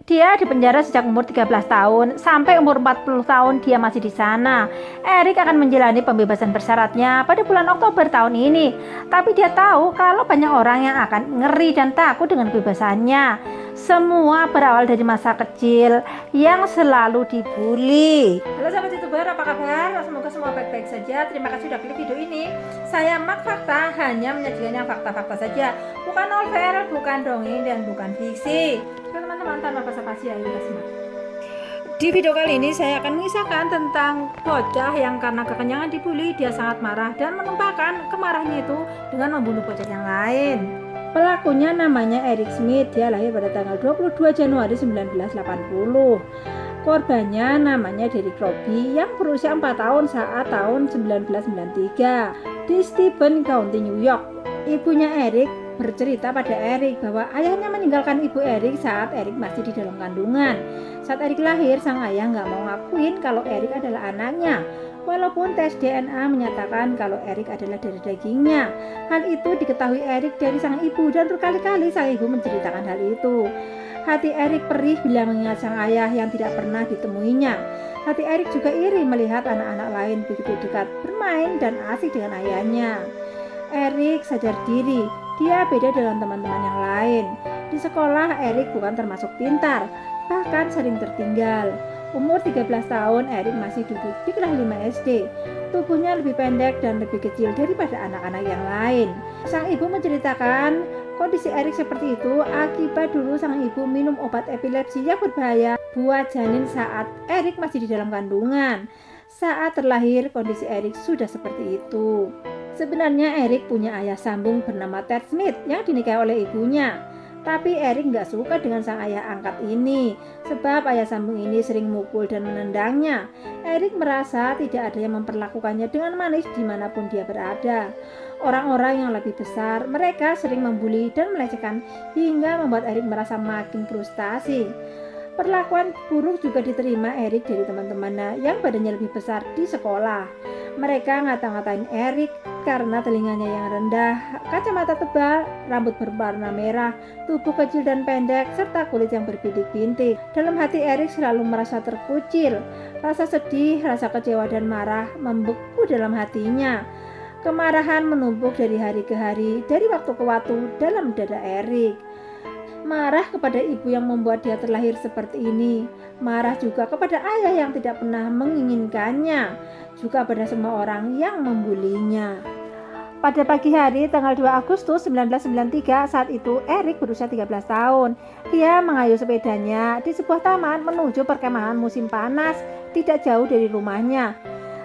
Dia dipenjara sejak umur 13 tahun sampai umur 40 tahun dia masih di sana. Erik akan menjalani pembebasan bersyaratnya pada bulan Oktober tahun ini. Tapi dia tahu kalau banyak orang yang akan ngeri dan takut dengan kebebasannya. Semua berawal dari masa kecil yang selalu dibully. Halo sahabat YouTuber, apa kabar? Semoga semua baik-baik saja. Terima kasih sudah klik video ini. Saya Mak Fakta hanya menyajikan yang fakta-fakta saja, bukan novel, bukan dongeng, dan bukan fiksi. Teman-teman, tanpa basa-basi, ayo kita simak. Di video kali ini saya akan mengisahkan tentang bocah yang karena kekenyangan dibully, dia sangat marah dan menumpahkan kemarahannya itu dengan membunuh bocah yang lain. Pelakunya namanya Eric Smith, dia lahir pada tanggal 22 Januari 1980. Korbannya namanya Derek Robbie yang berusia 4 tahun saat tahun 1993 di Stephen County, New York. Ibunya Eric bercerita pada Eric bahwa ayahnya meninggalkan ibu Eric saat Eric masih di dalam kandungan. Saat Eric lahir, sang ayah nggak mau ngakuin kalau Eric adalah anaknya. Walaupun tes DNA menyatakan kalau Eric adalah dari dagingnya. Hal itu diketahui Eric dari sang ibu dan berkali-kali sang ibu menceritakan hal itu. Hati Eric perih bila mengingat sang ayah yang tidak pernah ditemuinya. Hati Eric juga iri melihat anak-anak lain begitu dekat bermain dan asik dengan ayahnya. Eric sadar diri, dia beda dengan teman-teman yang lain. Di sekolah, Eric bukan termasuk pintar, bahkan sering tertinggal. Umur 13 tahun, Eric masih duduk di kelas 5 SD. Tubuhnya lebih pendek dan lebih kecil daripada anak-anak yang lain. Sang ibu menceritakan kondisi Eric seperti itu akibat dulu sang ibu minum obat epilepsi yang berbahaya buat janin saat Eric masih di dalam kandungan. Saat terlahir, kondisi Eric sudah seperti itu. Sebenarnya Eric punya ayah sambung bernama Ted Smith yang dinikahi oleh ibunya. Tapi Eric nggak suka dengan sang ayah angkat ini, sebab ayah sambung ini sering mukul dan menendangnya. Eric merasa tidak ada yang memperlakukannya dengan manis dimanapun dia berada. Orang-orang yang lebih besar, mereka sering membuli dan melecehkan hingga membuat Eric merasa makin frustasi. Perlakuan buruk juga diterima Eric dari teman-temannya yang badannya lebih besar di sekolah. Mereka ngata-ngatain Eric karena telinganya yang rendah, kacamata tebal, rambut berwarna merah, tubuh kecil dan pendek, serta kulit yang berbintik-bintik. Dalam hati Eric selalu merasa terkucil. Rasa sedih, rasa kecewa dan marah membeku dalam hatinya. Kemarahan menumpuk dari hari ke hari, dari waktu ke waktu dalam dada Eric. Marah kepada ibu yang membuat dia terlahir seperti ini. Marah juga kepada ayah yang tidak pernah menginginkannya. Juga pada semua orang yang membulinya. Pada pagi hari tanggal 2 Agustus 1993, saat itu Eric berusia 13 tahun. Dia mengayuh sepedanya di sebuah taman menuju perkemahan musim panas tidak jauh dari rumahnya.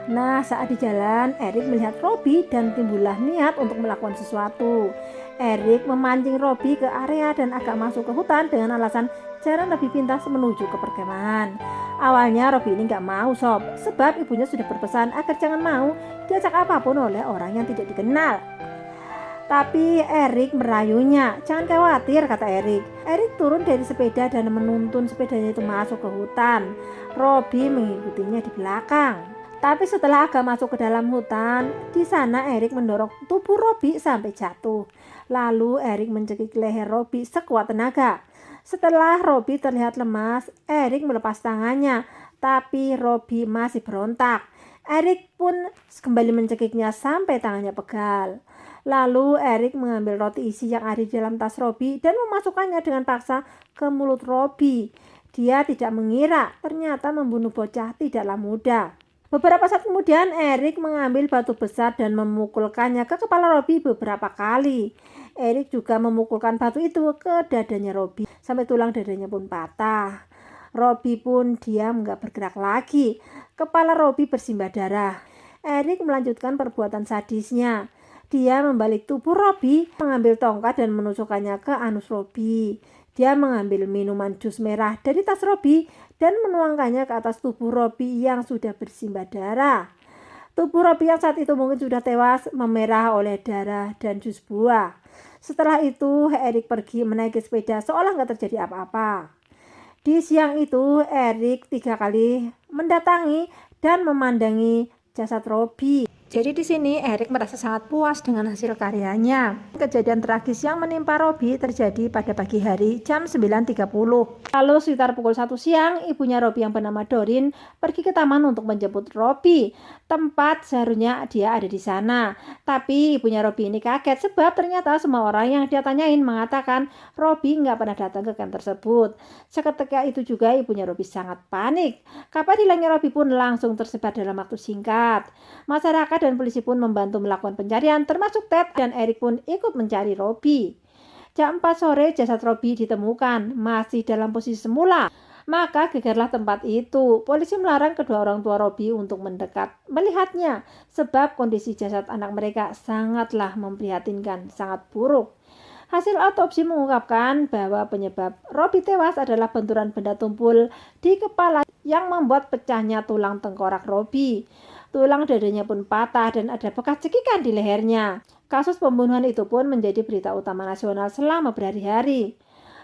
Nah, saat di jalan, Eric melihat Robbie dan timbullah niat untuk melakukan sesuatu. Eric memancing Robbie ke area dan agak masuk ke hutan dengan alasan jalan lebih pintas menuju ke perkemahan. Awalnya Robbie ini gak mau sob, sebab ibunya sudah berpesan agar jangan mau diajak apapun oleh orang yang tidak dikenal. Tapi Eric merayunya. Jangan khawatir, kata Eric. Eric turun dari sepeda dan menuntun sepedanya itu masuk ke hutan. Robbie mengikutinya di belakang. Tapi setelah agak masuk ke dalam hutan, di sana Eric mendorong tubuh Robbie sampai jatuh. Lalu Eric mencekik leher Robbie sekuat tenaga. Setelah Robbie terlihat lemas, Eric melepas tangannya, tapi Robbie masih berontak. Eric pun kembali mencekiknya sampai tangannya pegal. Lalu Eric mengambil roti isi yang ada di dalam tas Robbie dan memasukkannya dengan paksa ke mulut Robbie. Dia tidak mengira ternyata membunuh bocah tidaklah mudah. Beberapa saat kemudian Eric mengambil batu besar dan memukulkannya ke kepala Robbie beberapa kali. Eric juga memukulkan batu itu ke dadanya Robbie sampai tulang dadanya pun patah. Robbie pun diam gak bergerak lagi. Kepala Robbie bersimbah darah. Eric melanjutkan perbuatan sadisnya. Dia membalik tubuh Robbie, mengambil tongkat dan menusukkannya ke anus Robbie. Dia mengambil minuman jus merah dari tas Robbie dan menuangkannya ke atas tubuh Robbie yang sudah bersimbah darah. Tubuh Robbie yang saat itu mungkin sudah tewas memerah oleh darah dan jus buah. Setelah itu Eric pergi menaiki sepeda seolah gak terjadi apa-apa. Di siang itu Eric 3 kali mendatangi dan memandangi jasad Robbie. Jadi di sini Erik merasa sangat puas dengan hasil karyanya. Kejadian tragis yang menimpa Robi terjadi pada pagi hari jam 9.30. Lalu sekitar pukul 1 siang, ibunya Robi yang bernama Dorin pergi ke taman untuk menjemput Robi. Tempat seharusnya dia ada di sana. Tapi ibunya Robi ini kaget sebab ternyata semua orang yang dia tanyain mengatakan Robi nggak pernah datang ke camp tersebut. Seketika itu juga ibunya Robi sangat panik. Kabar hilangnya Robi pun langsung tersebar dalam waktu singkat. Masyarakat dan polisi pun membantu melakukan pencarian, termasuk Ted dan Erik pun ikut mencari Robi. Jam 4 sore jasad Robi ditemukan, masih dalam posisi semula. Maka gegerlah tempat itu. Polisi melarang kedua orang tua Robi untuk mendekat melihatnya, sebab kondisi jasad anak mereka sangatlah memprihatinkan, sangat buruk. Hasil autopsi mengungkapkan bahwa penyebab Robi tewas adalah benturan benda tumpul di kepala yang membuat pecahnya tulang tengkorak Robi. Tulang dadanya pun patah dan ada bekas cekikan di lehernya. Kasus pembunuhan itu pun menjadi berita utama nasional selama berhari-hari.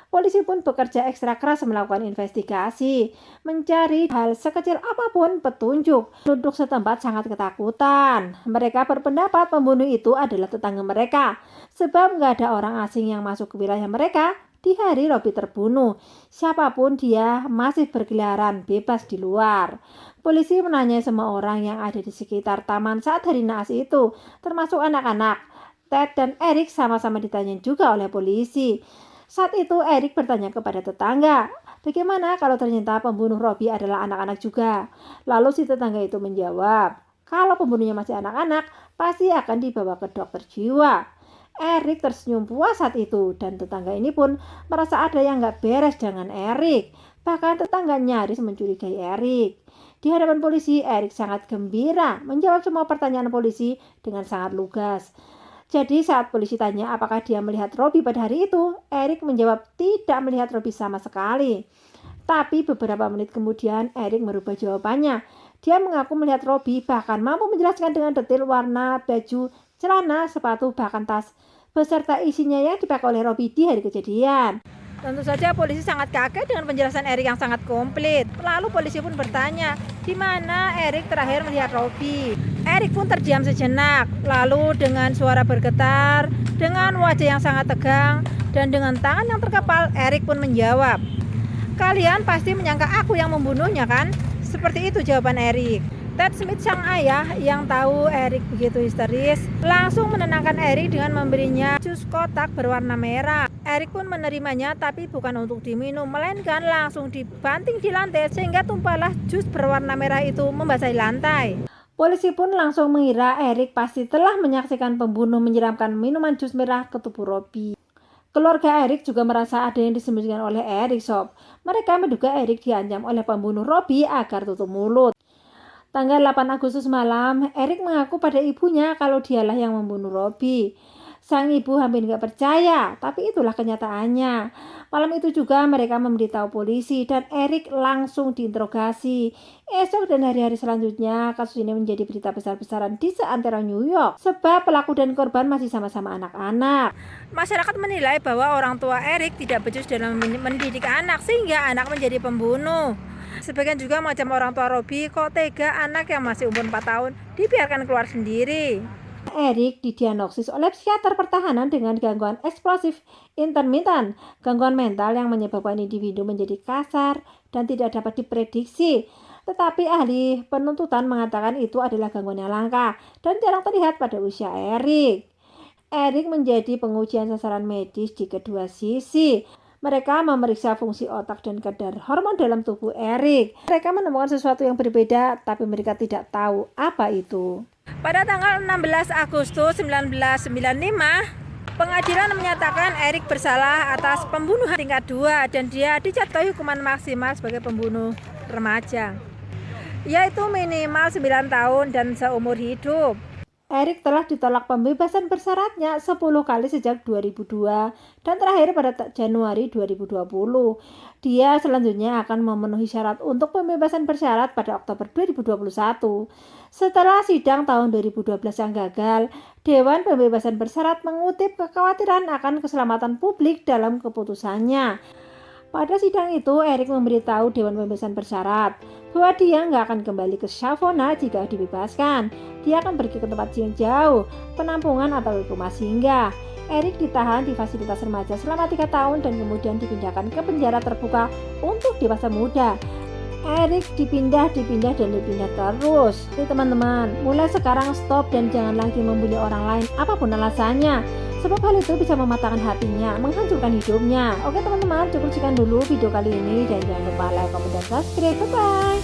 Polisi pun bekerja ekstra keras melakukan investigasi, mencari hal sekecil apapun petunjuk. Penduduk setempat sangat ketakutan. Mereka berpendapat pembunuh itu adalah tetangga mereka, sebab nggak ada orang asing yang masuk ke wilayah mereka di hari Robi terbunuh. Siapapun dia masih berkeliaran bebas di luar. Polisi menanyai semua orang yang ada di sekitar taman saat hari naas itu, termasuk anak-anak. Ted dan Erik sama-sama ditanya juga oleh polisi. Saat itu Erik bertanya kepada tetangga, bagaimana kalau ternyata pembunuh Robi adalah anak-anak juga? Lalu si tetangga itu menjawab, kalau pembunuhnya masih anak-anak, pasti akan dibawa ke dokter jiwa. Erik tersenyum puas saat itu dan tetangga ini pun merasa ada yang gak beres dengan Erik. Bahkan tetangga nyaris mencurigai Erik. Di hadapan polisi, Erik sangat gembira menjawab semua pertanyaan polisi dengan sangat lugas. Jadi saat polisi tanya apakah dia melihat Robi pada hari itu, Erik menjawab tidak melihat Robi sama sekali. Tapi beberapa menit kemudian Erik merubah jawabannya. Dia mengaku melihat Robi, bahkan mampu menjelaskan dengan detail warna baju, celana, sepatu, bahkan tas beserta isinya yang dipakai oleh Robi di hari kejadian. Tentu saja polisi sangat kaget dengan penjelasan Erik yang sangat komplit. Lalu polisi pun bertanya, di mana Erik terakhir melihat Robi? Erik pun terdiam sejenak, lalu dengan suara bergetar, dengan wajah yang sangat tegang, dan dengan tangan yang terkepal, Erik pun menjawab, kalian pasti menyangka aku yang membunuhnya kan? Seperti itu jawaban Erik. Ted Smith sang ayah yang tahu Erik begitu histeris langsung menenangkan Erik dengan memberinya jus kotak berwarna merah. Erik pun menerimanya, tapi bukan untuk diminum, melainkan langsung dibanting di lantai sehingga tumpahlah jus berwarna merah itu membasahi lantai. Polisi pun langsung mengira Erik pasti telah menyaksikan pembunuh menyiramkan minuman jus merah ke tubuh Robi. Keluarga Erik juga merasa ada yang disembunyikan oleh Erik Sob. Mereka menduga Erik diancam oleh pembunuh Robi agar tutup mulut. Tanggal 8 Agustus malam, Erik mengaku pada ibunya kalau dialah yang membunuh Robi. Sang ibu hampir gak percaya, tapi itulah kenyataannya. Malam itu juga mereka memberitahu polisi dan Erik langsung diinterogasi. Esok dan hari-hari selanjutnya, kasus ini menjadi berita besar-besaran di seantero New York. Sebab pelaku dan korban masih sama-sama anak-anak. Masyarakat menilai bahwa orang tua Erik tidak becus dalam mendidik anak sehingga anak menjadi pembunuh. Sebagian juga macam orang tua Robi, kok tega anak yang masih umur 4 tahun dibiarkan keluar sendiri. Erik didiagnosis oleh psikiater pertahanan dengan gangguan eksplosif intermittent, gangguan mental yang menyebabkan individu menjadi kasar dan tidak dapat diprediksi. Tetapi ahli penuntutan mengatakan itu adalah gangguan yang langka dan jarang terlihat pada usia Erik. Erik menjadi pengujian sasaran medis di kedua sisi. Mereka memeriksa fungsi otak dan kadar hormon dalam tubuh Erik. Mereka menemukan sesuatu yang berbeda, tapi mereka tidak tahu apa itu. Pada tanggal 16 Agustus 1995, pengadilan menyatakan Erik bersalah atas pembunuhan tingkat 2 dan dia dijatuhi hukuman maksimal sebagai pembunuh remaja, yaitu minimal 9 tahun dan seumur hidup. Erik telah ditolak pembebasan bersyaratnya 10 kali sejak 2002 dan terakhir pada Januari 2020. Dia selanjutnya akan memenuhi syarat untuk pembebasan bersyarat pada Oktober 2021. Setelah sidang tahun 2012 yang gagal, Dewan Pembebasan Bersyarat mengutip kekhawatiran akan keselamatan publik dalam keputusannya. Pada sidang itu, Erik memberitahu Dewan Pembebasan Bersyarat bahwa dia nggak akan kembali ke Savona jika dibebaskan. Dia akan pergi ke tempat yang jauh, penampungan atau rumah singgah. Erik ditahan di fasilitas remaja selama 3 tahun dan kemudian dipindahkan ke penjara terbuka untuk dewasa muda. Erik dipindah terus. Jadi teman-teman, mulai sekarang stop dan jangan lagi membuli orang lain apapun alasannya. Sebab hal itu bisa mematahkan hatinya, menghancurkan hidupnya. Oke teman-teman, cukup sekian dulu video kali ini dan jangan lupa like, komen, dan subscribe. Bye bye.